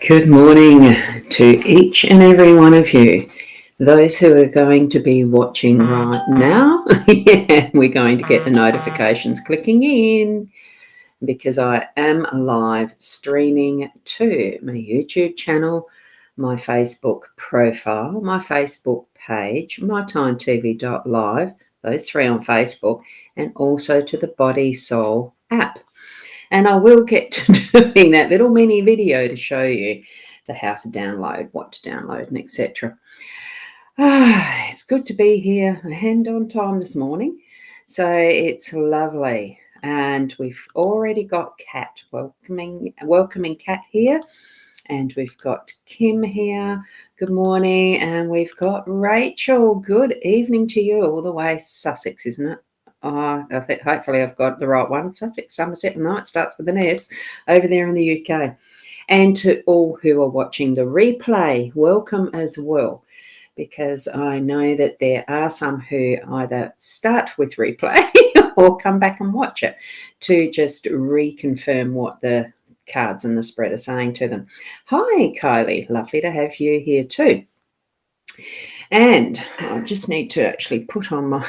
Good morning to each and every one of you. Those who are going to be watching right now, yeah, we're going to get the notifications clicking in because I am live streaming to my YouTube channel, my Facebook profile, my Facebook page, mytimetv.live, those three on Facebook, and also to the Body Soul app. And I will get to doing that little mini video to show you the how to download, what to download, and etc. It's good to be here, a hand on time this morning. So it's lovely. And we've already got Kat welcoming Kat here. And we've got Kim here. Good morning. And we've got Rachel. Good evening to you, all the way Sussex, isn't it? I think hopefully I've got the right one. Sussex, Somerset, no, it starts with an S, over there in the UK. And to all who are watching the replay, welcome as well, because I know that there are some who either start with replay or come back and watch it to just reconfirm what the cards and the spread are saying to them. Hi, Kylie. Lovely to have you here too. And I just need to actually put on my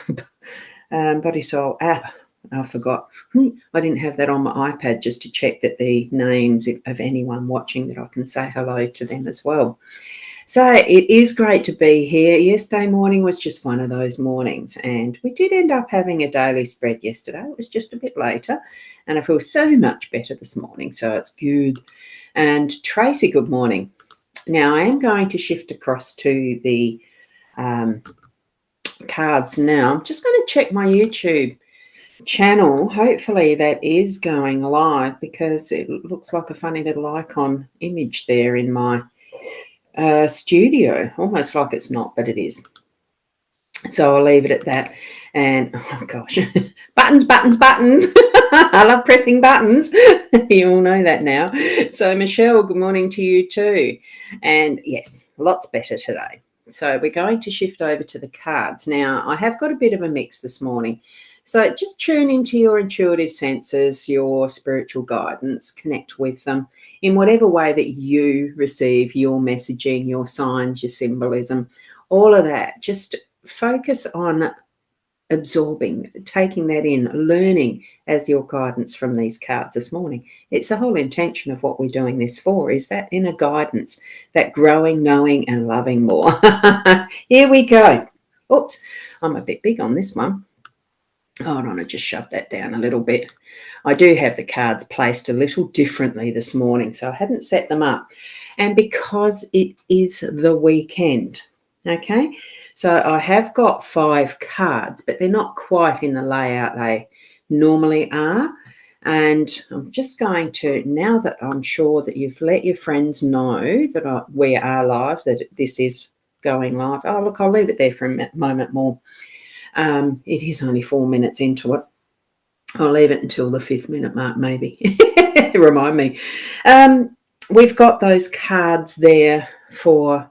Body Soul app. I forgot. I didn't have that on my iPad just to check that the names of anyone watching, that I can say hello to them as well. So it is great to be here. Yesterday morning was just one of those mornings, and we did end up having a daily spread yesterday. It was just a bit later, and I feel so much better this morning, so it's good. And Tracy, good morning. Now I am going to shift across to the cards now. I'm just going to check my YouTube channel. Hopefully that is going live, because it looks like a funny little icon image there in my studio, almost like it's not, but it is. So I'll leave it at that. And oh gosh, buttons. I love pressing buttons. You all know that now. So Michelle, good morning to you too. And yes, lots better today. So we're going to shift over to the cards. Now, I have got a bit of a mix this morning. So just tune into your intuitive senses, your spiritual guidance, connect with them in whatever way that you receive your messaging, your signs, your symbolism, all of that. Just focus on absorbing, taking that in, learning as your guidance from these cards this morning. It's the whole intention of what we're doing this for, is that inner guidance, that growing, knowing and loving more. Here we go. Oops, I'm a bit big on this one. Hold on, I just shoved that down a little bit. I do have the cards placed a little differently this morning, so I hadn't set them up. And because it is the weekend, okay, so I have got 5 cards, but they're not quite in the layout they normally are. And I'm just going to, now that I'm sure that you've let your friends know that we are live, that this is going live. Oh, look, I'll leave it there for a moment more. It is only 4 minutes into it. I'll leave it until the 5th minute mark, maybe. Remind me. We've got those cards there for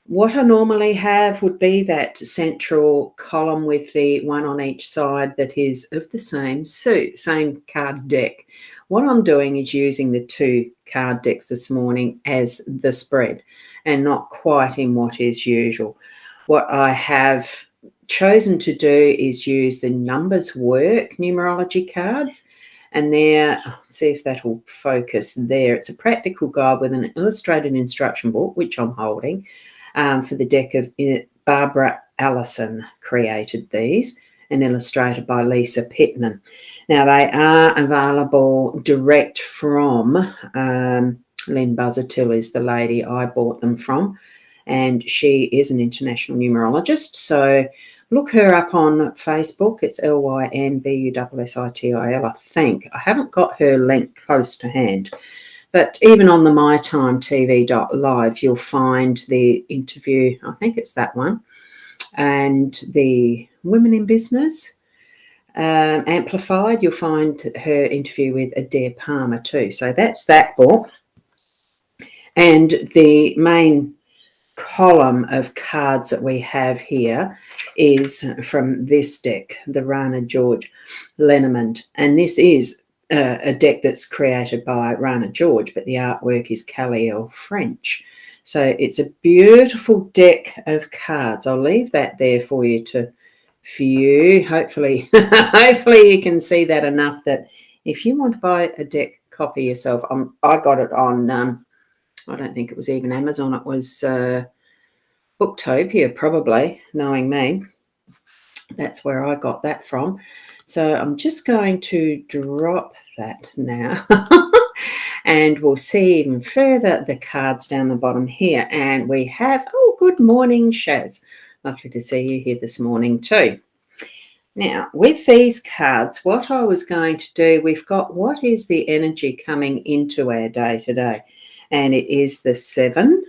what I normally have would be that central column with the one on each side that is of the same suit, same card deck. What I'm doing is using the 2 card decks this morning as the spread, and not quite in what is usual. What I have chosen to do is use the Numbers Work numerology cards, and there, see if that will focus there. It's a practical guide with an illustrated instruction book, which I'm holding, for the deck of Barbara Allison Created these, and illustrated by Lisa Pittman. Now they are available direct from Lynn Buzzertill is the lady I bought them from, and she is an international numerologist. So look her up on Facebook. It's LYNBUSSITIL, I think. I haven't got her link close to hand. But even on the mytimetv.live, you'll find the interview, I think it's that one, and the Women in Business Amplified. You'll find her interview with Adair Palmer too. So that's that book. And the main column of cards that we have here is from this deck, the Rana George LENORMAND, and this is a deck that's created by Rana George, but the artwork is Caliel French. So it's a beautiful deck of cards. I'll leave that there for you to view. Hopefully, hopefully you can see that enough that if you want to buy a deck copy yourself, I got it on, I don't think it was even Amazon. It was Booktopia, probably, knowing me. That's where I got that from. So I'm just going to drop that now. And we'll see even further the cards down the bottom here. And we have, oh, good morning, Shaz. Lovely to see you here this morning too. Now, with these cards, what I was going to do, we've got what is the energy coming into our day today. And it is the 7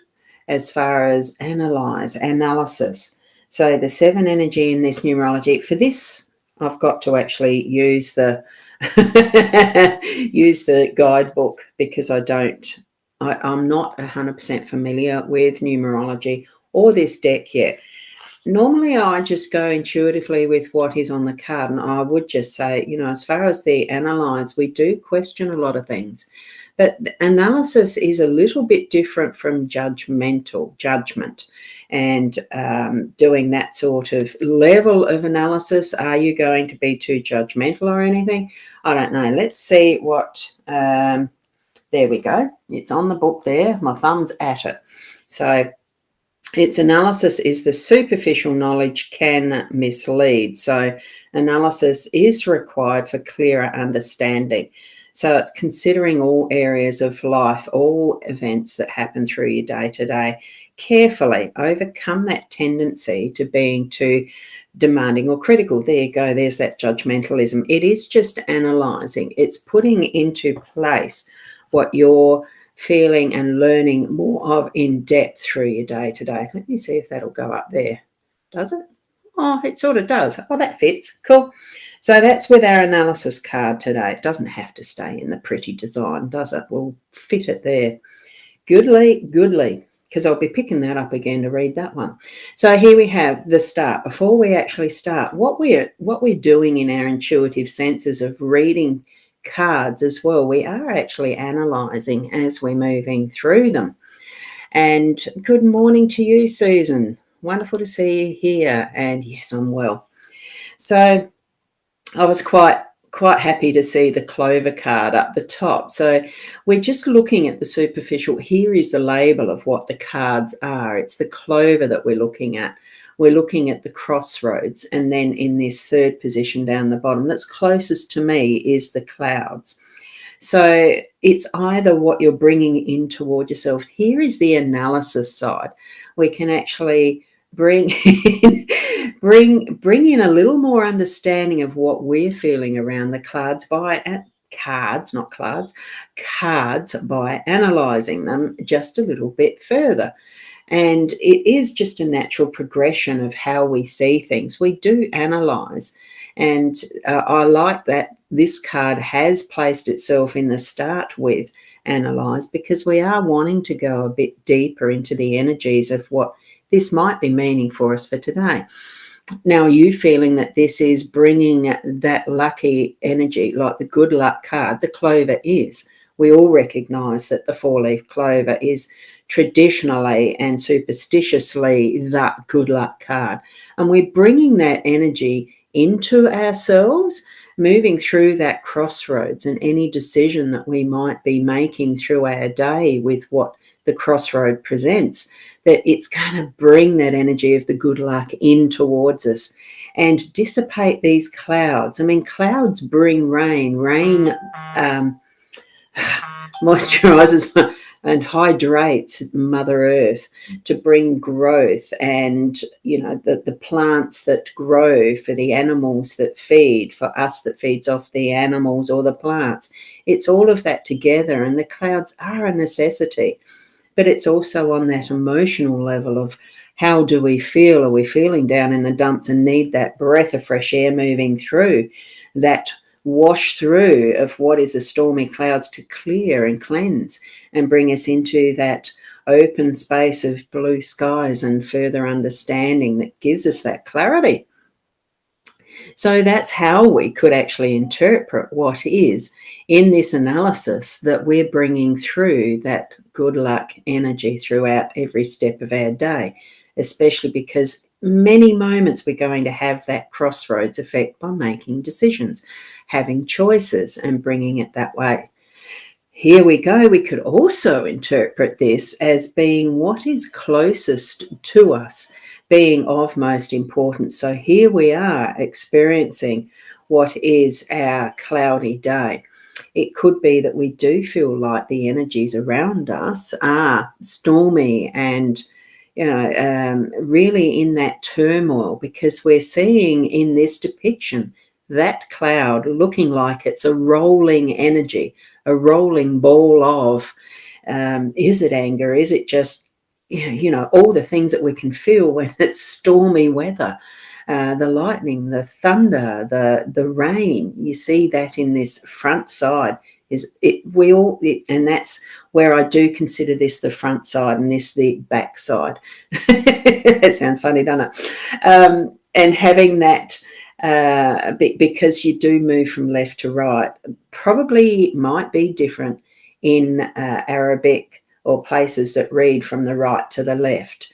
as far as analysis. So the 7 energy in this numerology. For this, I've got to actually use the use the guidebook because I'm not 100% familiar with numerology or this deck yet. Normally, I just go intuitively with what is on the card, and I would just say, as far as the analyze, we do question a lot of things. But analysis is a little bit different from judgment, and doing that sort of level of analysis. Are you going to be too judgmental or anything? I don't know. Let's see what, there we go. It's on the book there. My thumb's at it. So its analysis is the superficial knowledge can mislead. So analysis is required for clearer understanding. So it's considering all areas of life, all events that happen through your day to day, carefully overcome that tendency to being too demanding or critical. There you go. There's that judgmentalism. It is just analysing. It's putting into place what you're feeling and learning more of in depth through your day to day. Let me see if that'll go up there. Does it? Oh, it sort of does. Oh, that fits. Cool. So that's with our analysis card today. It doesn't have to stay in the pretty design, does it? We'll fit it there. Goodly, because I'll be picking that up again to read that one. So here we have the start. Before we actually start, what we're doing in our intuitive senses of reading cards as well, we are actually analysing as we're moving through them. And good morning to you, Susan. Wonderful to see you here. And yes, I'm well. So I was quite happy to see the clover card up the top. So we're just looking at the superficial. Here is the label of what the cards are. It's the clover that we're looking at. We're looking at the crossroads. And then in this third position down the bottom, that's closest to me, is the clouds. So it's either what you're bringing in toward yourself. Here is the analysis side. We can actually bring in a little more understanding of what we're feeling around the cards by analysing them just a little bit further. And it is just a natural progression of how we see things. We do analyse. And I like that this card has placed itself in the start with analyse, because we are wanting to go a bit deeper into the energies of what this might be meaning for us for today. Now, are you feeling that this is bringing that lucky energy, like the good luck card, the clover is? We all recognise that the 4-leaf clover is traditionally and superstitiously that good luck card. And we're bringing that energy into ourselves, moving through that crossroads, and any decision that we might be making through our day with what the crossroad presents, that it's going to bring that energy of the good luck in towards us and dissipate these clouds. I mean, clouds bring rain. Rain moisturizes and hydrates Mother Earth to bring growth, and the plants that grow for the animals that feed, for us that feeds off the animals or the plants. It's all of that together, and the clouds are a necessity. But it's also on that emotional level of how do we feel? Are we feeling down in the dumps and need that breath of fresh air moving through, that wash through of what is the stormy clouds to clear and cleanse and bring us into that open space of blue skies and further understanding that gives us that clarity. So that's how we could actually interpret what is in this analysis that we're bringing through that good luck energy throughout every step of our day, especially because many moments we're going to have that crossroads effect by making decisions, having choices and bringing it that way. Here we go. We could also interpret this as being what is closest to us, being of most importance. So here we are experiencing what is our cloudy day. It could be that we do feel like the energies around us are stormy and really in that turmoil, because we're seeing in this depiction that cloud looking like it's a rolling energy, a rolling ball of, is it anger? Is it just, all the things that we can feel when it's stormy weather? The lightning, the thunder, the rain. You see that in this front side. And that's where I do consider this the front side and this the back side. That sounds funny, doesn't it? And having that, because you do move from left to right, probably might be different in Arabic or places that read from the right to the left.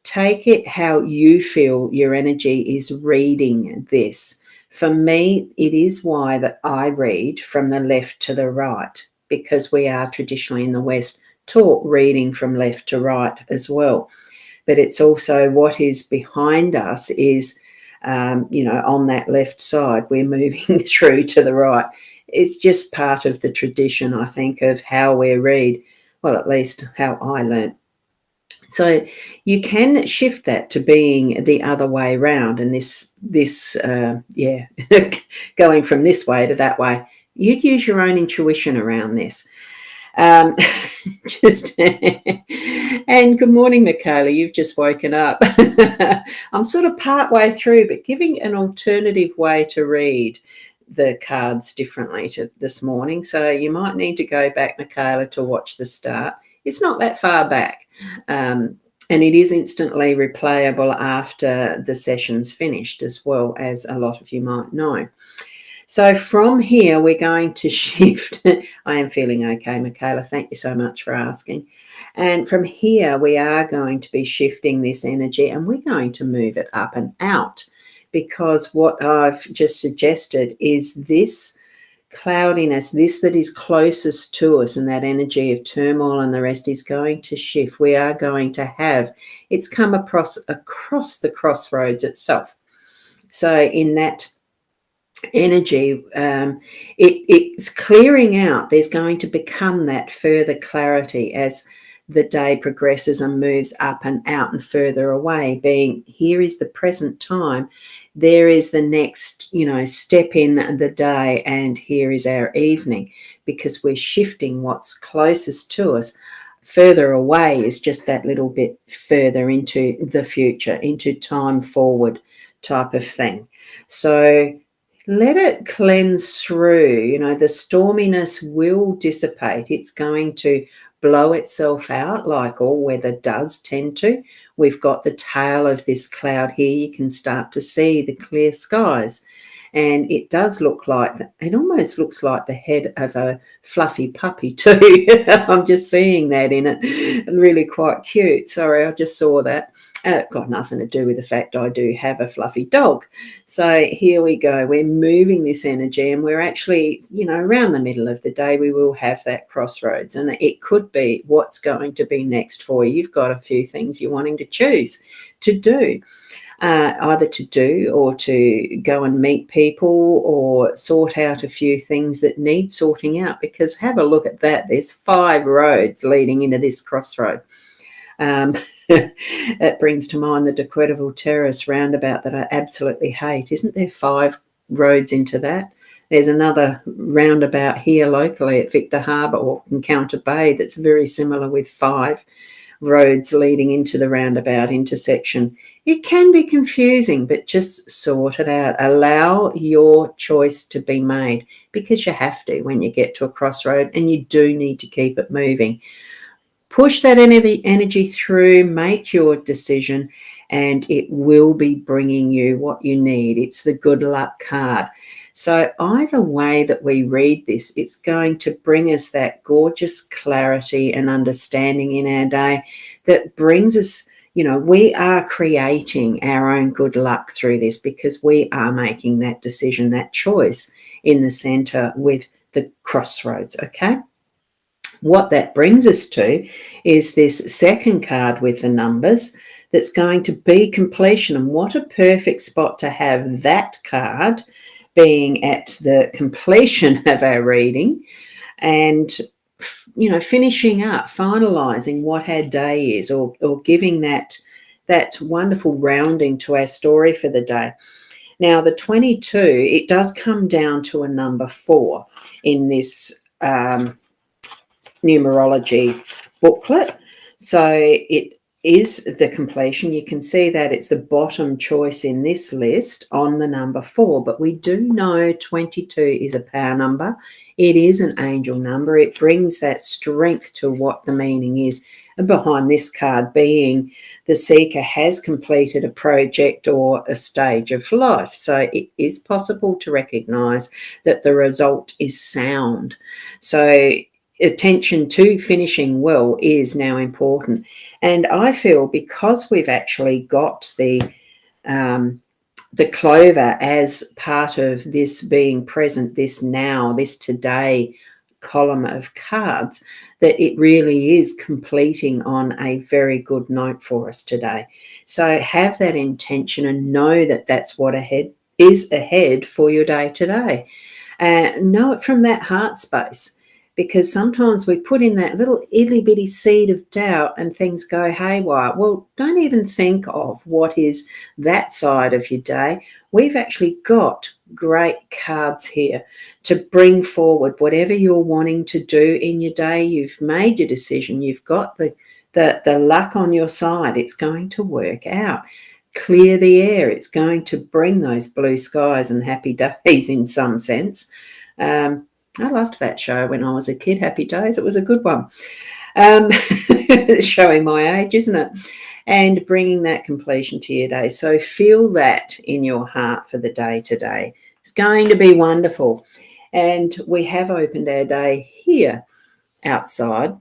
Take it how you feel your energy is reading this. For me, it is why that I read from the left to the right, because we are traditionally in the West taught reading from left to right as well. But it's also what is behind us is, on that left side, we're moving through to the right. It's just part of the tradition, I think, of how we read. Well, at least how I learned. So you can shift that to being the other way around, and going from this way to that way. You'd use your own intuition around this. And good morning, Michaela. You've just woken up. I'm sort of part way through, but giving an alternative way to read the cards differently to this morning. So you might need to go back, Michaela, to watch the start. It's not that far back. And it is instantly replayable after the session's finished, as well, as a lot of you might know. So from here, we're going to shift. I am feeling okay, Michaela. Thank you so much for asking. And from here, we are going to be shifting this energy, and we're going to move it up and out, because what I've just suggested is this cloudiness, this that is closest to us, and that energy of turmoil and the rest is going to shift. We are going to have, it's come across the crossroads itself. So in that energy, it's clearing out. There's going to become that further clarity as the day progresses and moves up and out and further away, being here is the present time, there is the next step in the day, and here is our evening, because we're shifting what's closest to us. Further away is just that little bit further into the future, into time forward type of thing. So let it cleanse through. The storminess will dissipate. It's going to blow itself out, like all weather does tend to. We've got the tail of this cloud here. You can start to see the clear skies. And it does look like, it almost looks like the head of a fluffy puppy too. I'm just seeing that in it. Really quite cute. Sorry, I just saw that. Got nothing to do with the fact I do have a fluffy dog. So here we go. We're moving this energy, and we're actually, around the middle of the day, we will have that crossroads, and it could be what's going to be next for you. You've got a few things you're wanting to choose to do, either to do or to go and meet people or sort out a few things that need sorting out, because have a look at that. There's 5 roads leading into this crossroad. That brings to mind the De Quetterville Terrace roundabout that I absolutely hate. Isn't there 5 roads into that? There's another roundabout here locally at Victor Harbour or Encounter Bay that's very similar, with 5 roads leading into the roundabout intersection. It can be confusing, but just sort it out. Allow your choice to be made, because you have to when you get to a crossroad, and you do need to keep it moving. Push that energy through, make your decision, and it will be bringing you what you need. It's the good luck card. So either way that we read this, it's going to bring us that gorgeous clarity and understanding in our day that brings us, we are creating our own good luck through this, because we are making that decision, that choice in the center with the crossroads, okay? What that brings us to is this second card with the numbers that's going to be completion. And what a perfect spot to have that card being at the completion of our reading and, finishing up, finalizing what our day is, or giving that wonderful rounding to our story for the day. Now, the 22, it does come down to a number 4 in this numerology booklet. So it is the completion. You can see that it's the bottom choice in this list on the number 4, but we do know 22 is a power number. It is an angel number. It brings that strength to what the meaning is. And behind this card being the seeker has completed a project or a stage of life. So it is possible to recognize that the result is sound. So attention to finishing well is now important. And I feel because we've actually got the clover as part of this being present, this now, this today column of cards, that it really is completing on a very good note for us today. So have that intention and know that that's what is ahead for your day today. Know it from that heart space. Because sometimes we put in that little itty bitty seed of doubt and things go haywire. Well, don't even think of what is that side of your day. We've actually got great cards here to bring forward whatever you're wanting to do in your day. You've made your decision. You've got the luck on your side. It's going to work out. Clear the air. It's going to bring those blue skies and happy days in some sense. I loved that show when I was a kid, Happy Days. It was a good one. Showing my age, isn't it? And bringing that completion to your day. So feel that in your heart for the day today. It's going to be wonderful. And we have opened our day here outside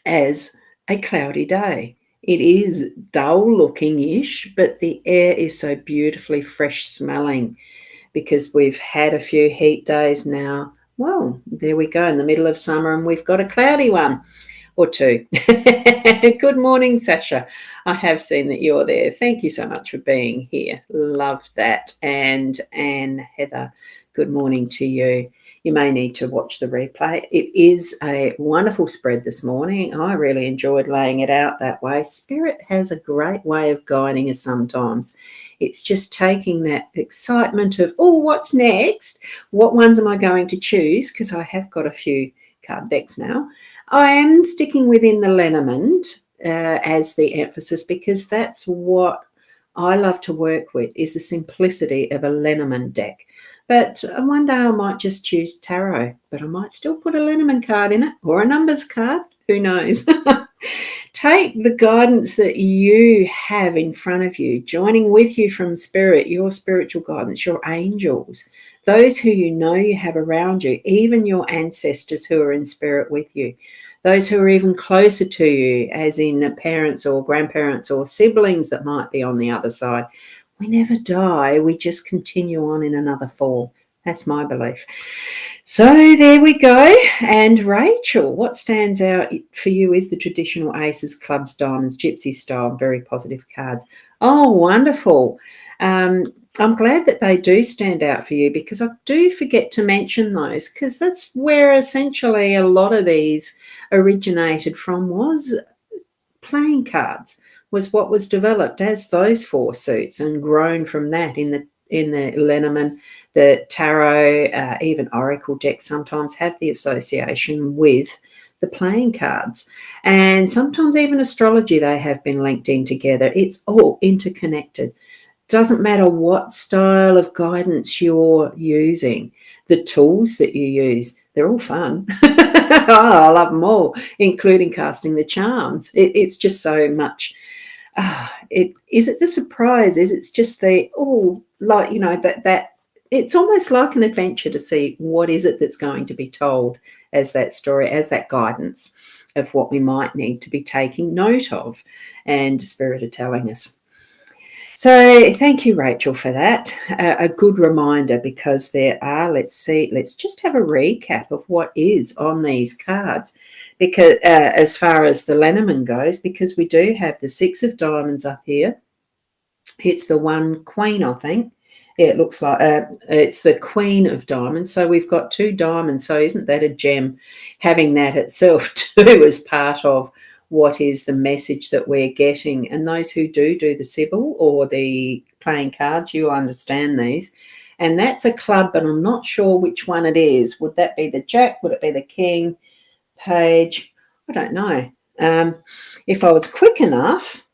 as a cloudy day. It is dull looking-ish, but the air is so beautifully fresh smelling because we've had a few heat days now. Well, there we go in the middle of summer and we've got a cloudy one or two. Good morning, Sasha. I have seen that you're there. Thank you so much for being here. Love that. And Anne, Heather, good morning to you. You may need to watch the replay. It is a wonderful spread this morning. I really enjoyed laying it out that way. Spirit has a great way of guiding us sometimes. It's just taking that excitement of, oh, what's next? What ones am I going to choose? Because I have got a few card decks now. I am sticking within the Lenormand as the emphasis because that's what I love to work with, is the simplicity of a Lenormand deck. But one day I might just choose tarot, but I might still put a Lenormand card in it or a numbers card. Who knows? Take the guidance that you have in front of you, joining with you from spirit, your spiritual guidance, your angels, those who you have around you, even your ancestors who are in spirit with you, those who are even closer to you, as in parents or grandparents or siblings that might be on the other side. We never die. We just continue on in another form. That's my belief. So there we go. And Rachel, what stands out for you is the traditional aces, clubs, diamonds, gypsy style, very positive cards. Oh, wonderful. I'm glad that they do stand out for you because I do forget to mention those because that's where essentially a lot of these originated from, was playing cards, was what was developed as those 4 suits and grown from that in the Lenormand. The tarot, even oracle decks sometimes have the association with the playing cards. And sometimes even astrology, they have been linked in together. It's all interconnected. Doesn't matter what style of guidance you're using, the tools that you use, they're all fun. I love them all, including casting the charms. It's just so much is it the surprise? Is it's just the, like, that it's almost like an adventure to see what is it that's going to be told as that story, as that guidance of what we might need to be taking note of, and Spirit are telling us. So thank you, Rachel, for that. A good reminder, because there are, let's just have a recap of what is on these cards, because as far as the Lenormand goes, because we do have the 6 of diamonds up here. It's the one queen, I think. Yeah, it looks like it's the Queen of Diamonds. So we've got 2 diamonds. So isn't that a gem? Having that itself too as part of what is the message that we're getting. And those who do the Sybil or the playing cards, you understand these. And that's a club, but I'm not sure which one it is. Would that be the Jack? Would it be the King? Page? I don't know. If I was quick enough,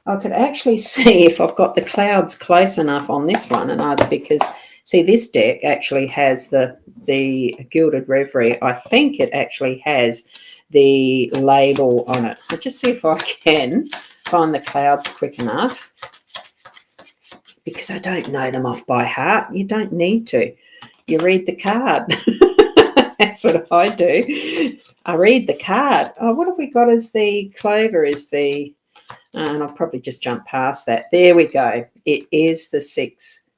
I could actually see if I've got the clouds close enough on this one, and either, because see, this deck actually has the Gilded Reverie. I think it actually has the label on it. I'll just see if I can find the clouds quick enough, because I don't know them off by heart. You don't need to. You read the card. That's what I do. I read the card. Oh, what have we got as the clover? Is the and I'll probably just jump past that. There we go. It is the 6.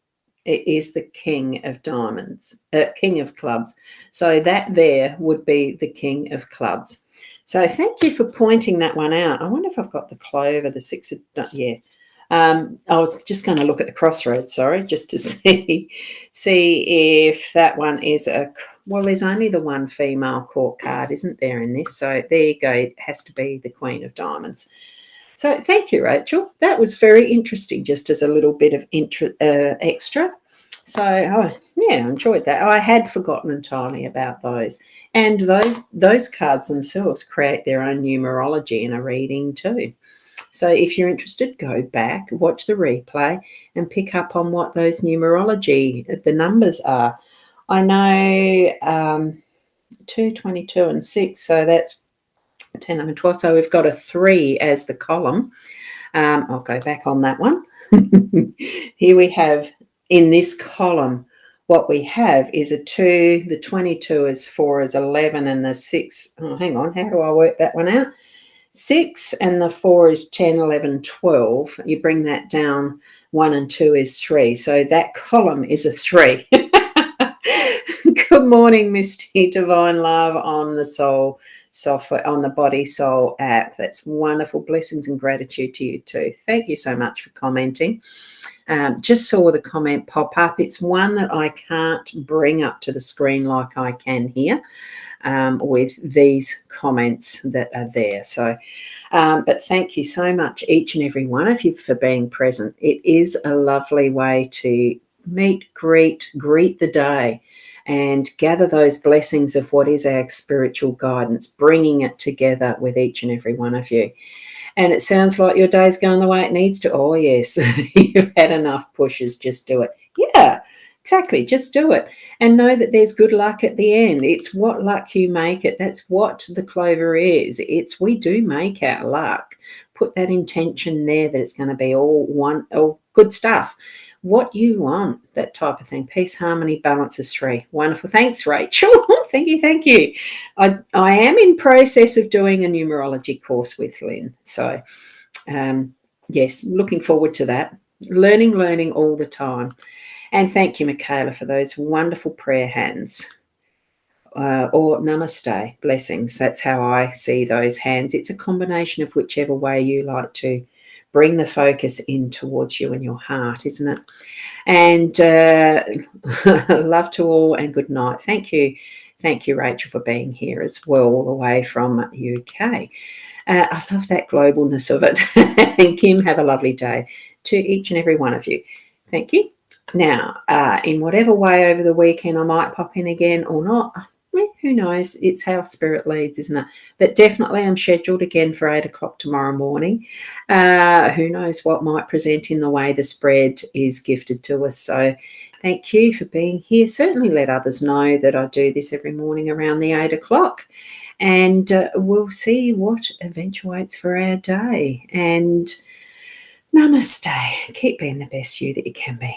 It is the King of Diamonds, King of Clubs. So that there would be the King of Clubs. So thank you for pointing that one out. I wonder if I've got the clover, the 6 of, yeah. I was just going to look at the crossroads, sorry, just to see if that one is well, there's only the one female court card, isn't there, in this? So there you go. It has to be the Queen of Diamonds. So thank you, Rachel. That was very interesting, just as a little bit of extra. So, yeah, I enjoyed that. I had forgotten entirely about those. And those cards themselves create their own numerology in a reading too. So if you're interested, go back, watch the replay, and pick up on what those numerology, the numbers are. I know 2, 22, and 6, so that's 10, 11, 12. So we've got a 3 as the column. I'll go back on that one. Here we have, in this column, what we have is a 2, the 22 is 4 is 11, and the 6, hang on, how do I work that one out? 6 and the 4 is 10, 11, 12. You bring that down, 1 and 2 is 3. So that column is a 3. Good morning, Misty Divine Love on the Soul software, on the Body Soul app. That's wonderful. Blessings and gratitude to you too. Thank you so much for commenting. Just saw the comment pop up. It's one that I can't bring up to the screen like I can here with these comments that are there. So, but thank you so much, each and every one of you, for being present. It is a lovely way to meet, greet the day, and gather those blessings of what is our spiritual guidance, bringing it together with each and every one of you. And it sounds like your day's going the way it needs to. Oh, yes, you've had enough pushes. Just do it. Yeah, exactly. Just do it. And know that there's good luck at the end. It's what luck you make it. That's what the clover is. We do make our luck. Put that intention there that it's going to be all good stuff. What you want, that type of thing. Peace, harmony, balance is 3. Wonderful. Thanks, Rachel. Thank you. I am in process of doing a numerology course with Lynn. So, yes, looking forward to that. Learning all the time. And thank you, Michaela, for those wonderful prayer hands. Or namaste, blessings. That's how I see those hands. It's a combination of whichever way you like to bring the focus in towards you and your heart, isn't it? And love to all, and good night. Thank you, Rachel, for being here as well, all the way from UK. I love that globalness of it. And Kim, have a lovely day to each and every one of you. Thank you. Now, in whatever way over the weekend I might pop in again or not, who knows? It's how spirit leads, isn't it? But definitely I'm scheduled again for 8 o'clock tomorrow morning. Who knows what might present in the way the spread is gifted to us. So thank you for being here. Certainly let others know that I do this every morning around the 8 o'clock. And we'll see what eventuates for our day. And Namaste. Keep being the best you that you can be.